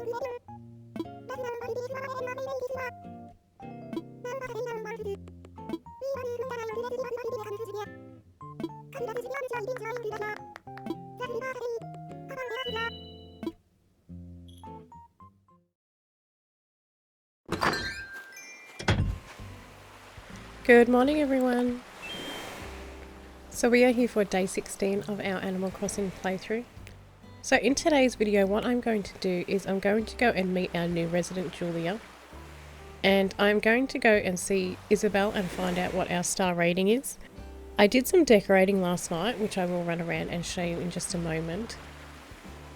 Good morning everyone! So we are here for day 16 of our Animal Crossing playthrough. So in today's video what I'm going to do is I'm going to go and meet our new resident Julia. And I'm going to go and see Isabelle and find out what our star rating is. I did some decorating last night, which I will run around and show you in just a moment.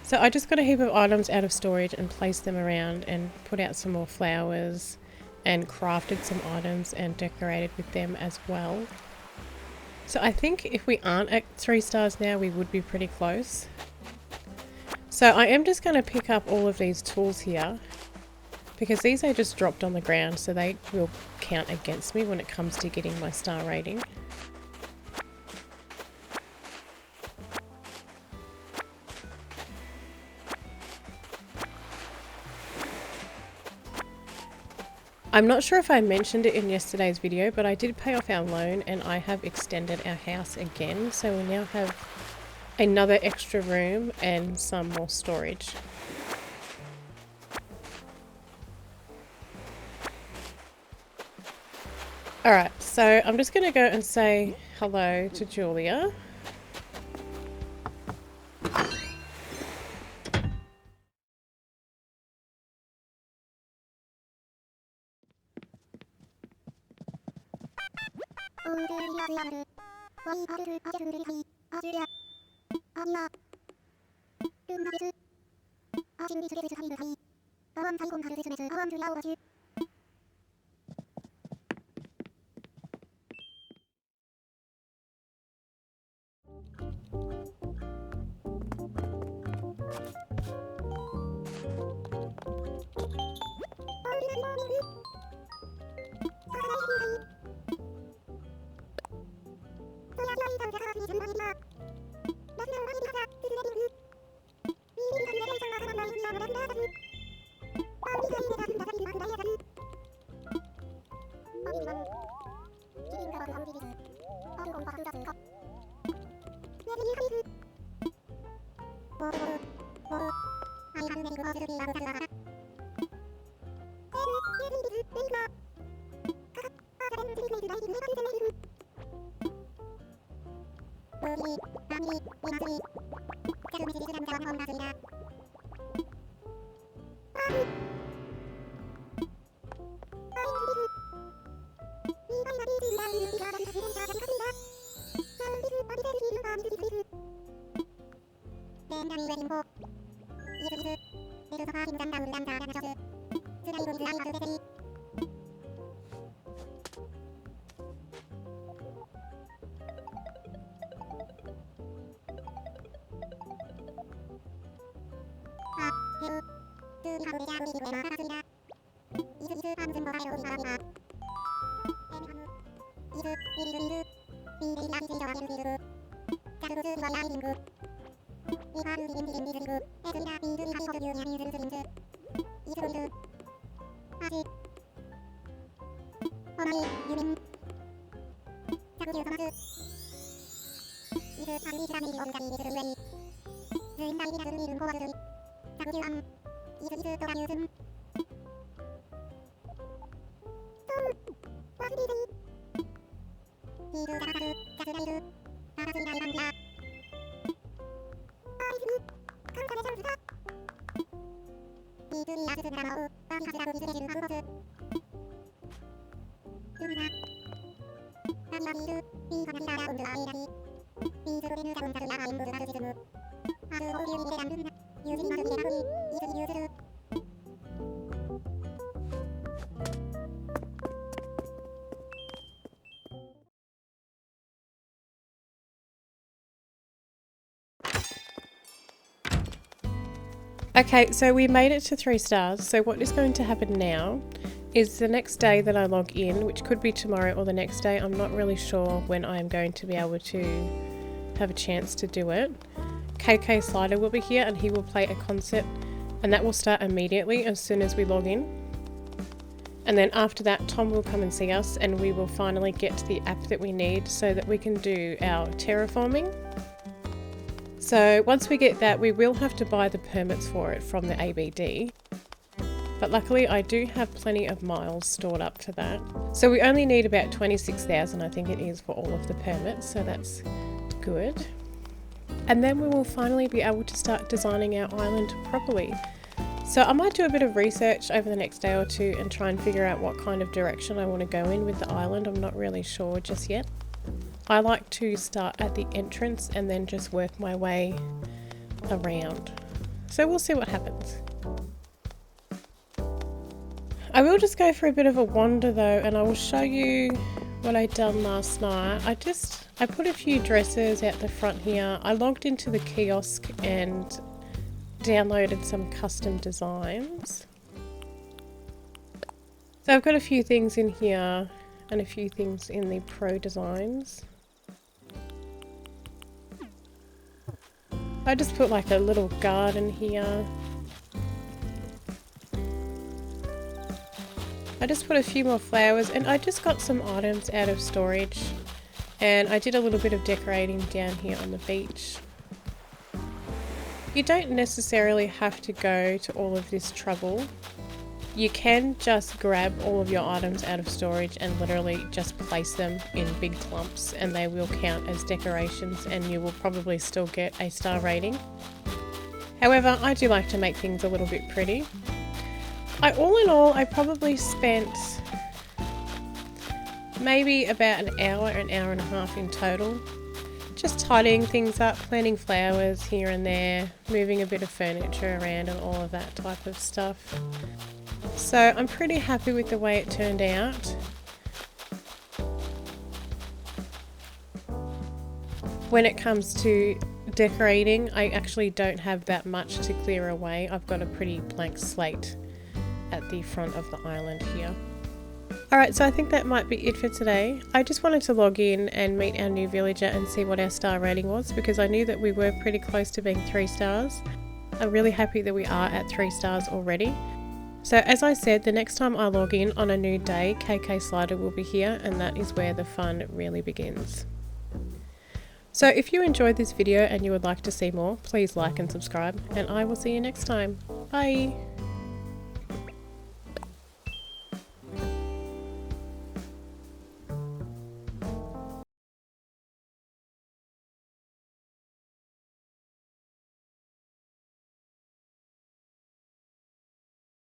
So I just got a heap of items out of storage and placed them around and put out some more flowers and crafted some items and decorated with them as well. So I think if we aren't at 3 stars now, we would be pretty close. So I am just going to pick up all of these tools here because these are just dropped on the ground, so they will count against me when it comes to getting my star rating. I'm not sure if I mentioned it in yesterday's video, but I did pay off our loan and I have extended our house again, so we now have another extra room and some more storage. Alright, so I'm just going to go and say hello to Julia. Okay, so we made it to 3 stars. So what is going to happen now is the next day that I log in, which could be tomorrow or the next day. I'm not really sure when I am going to be able to have a chance to do it. KK Slider will be here and he will play a concept and that will start immediately as soon as we log in. And then after that, Tom will come and see us and we will finally get to the app that we need so that we can do our terraforming. So once we get that, we will have to buy the permits for it from the ABD. But luckily I do have plenty of miles stored up for that. So we only need about 26,000, I think it is, for all of the permits, so that's good. And then we will finally be able to start designing our island properly. So I might do a bit of research over the next day or two and try and figure out what kind of direction I want to go in with the island. I'm not really sure just yet. I like to start at the entrance and then just work my way around. So we'll see what happens. I will just go for a bit of a wander though, and I will show you what I done last night. I put a few dresses out the front here. I logged into the kiosk and downloaded some custom designs. So I've got a few things in here and a few things in the Pro designs. I just put like a little garden here. I just put a few more flowers, and I just got some items out of storage, and I did a little bit of decorating down here on the beach. You don't necessarily have to go to all of this trouble. You can just grab all of your items out of storage and literally just place them in big clumps, and they will count as decorations and you will probably still get a star rating. However, I do like to make things a little bit pretty. All in all, I probably spent maybe about an hour and a half in total, just tidying things up, planting flowers here and there, moving a bit of furniture around and all of that type of stuff. So I'm pretty happy with the way it turned out. When it comes to decorating, I actually don't have that much to clear away. I've got a pretty blank slate at the front of the island here. Alright, so I think that might be it for today. I just wanted to log in and meet our new villager and see what our star rating was, because I knew that we were pretty close to being 3 stars. I'm really happy that we are at 3 stars already. So as I said, the next time I log in on a new day, KK Slider will be here, and that is where the fun really begins. So if you enjoyed this video and you would like to see more, please like and subscribe, and I will see you next time. Bye!